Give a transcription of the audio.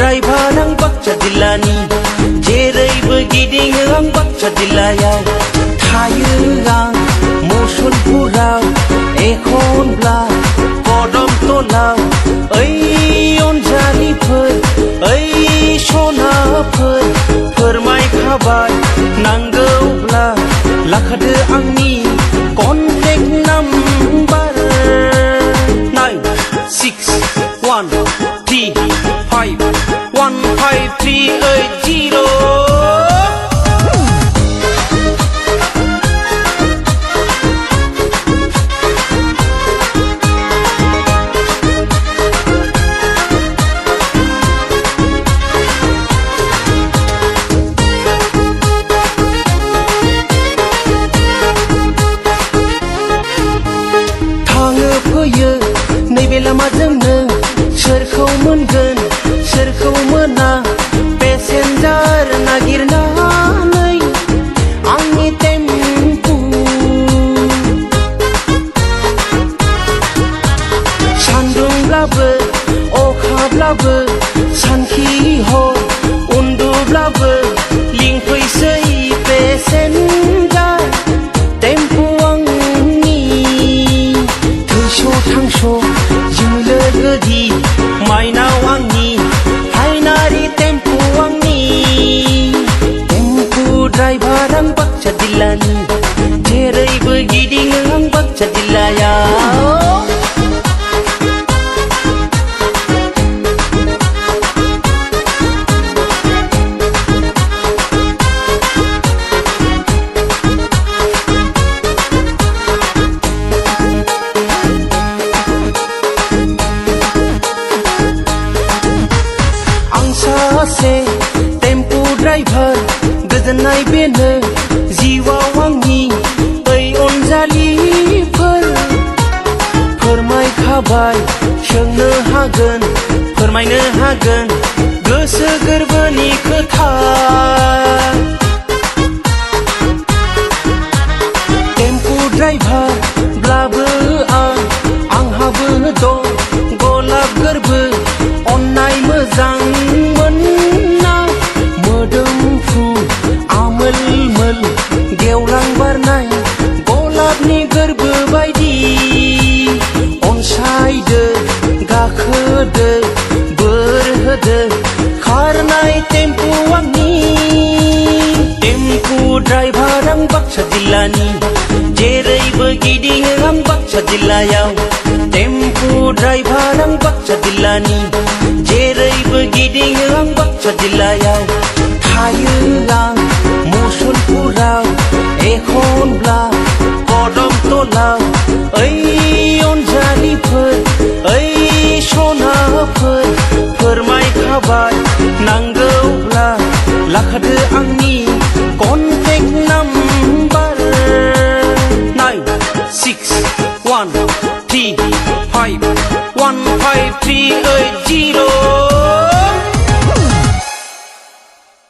driver ang Baksa Jillani जेरैबो गिदिङो आं बाक्सा जिल्लायाव थायो आं मुसलपुराव एखनब्ला कदमतलाव ओइ अनजालिफोर ओइ सनाफोर फोरमायखाबाय नांगौब्ला लाखादो आंनि कन्टेक्ट नाम्बार 9613515380 फैयो नैबे लामाजोंनो सोरखौ मोनगोन सोरखौ मोना पेसेन्जार नागिरनानै आंनि टेम्पु सान्दुंब्लाबो अखाब्लाबो सानखि हर उन्दुब्लाबो लिंफैसै पेसेन्जार टेम्पु जोंलो गोदि माइनाव आंनि फाइनारि टेम्पु आंनि टेम्पु ड्राइभार आं बाक्सा जिल्लानि जेरैबो गिदिङो आं बाक्सा जिल्लायाव सासे टेम्पु ड्राइभार गोजोननाय बेनो जिउआव आंनि ओइ अनजालिफोर फोरमायखाबाय सोंनो हागोन फोरमायनो हागोन गोसो गोरबोनि खोथा टेम्पु ड्राइभारब्लाबो आंहाबो दं गलाब गोरबो अन्नाय मोजां मोनना मोदोमफ्रु आमोल गेवलां बारनाय गलाबनि गोरबो बायदि अनसायदो गाखोदो बोर होदो खारनाय टेम्पु आंनि टेम्पु ड्राइभार आं बाक्सा जिल्लानि जेरैबो गिदिङो आं बाक्सा जिल्लायाव टेम्पु ड्राइभार आं बाक्सा जिल्लानि जेरैबो गिदिङो आं बाक्सा जिल्लायाव थायो आं मुसलपुराव एखनब्ला कदमतलाव ओइ अनजालिफोर ओइ सनाफोर फोरमायखाबाय नांगौब्ला लाखादो आंनि कन्टेक्ट नाम्बार 9613515380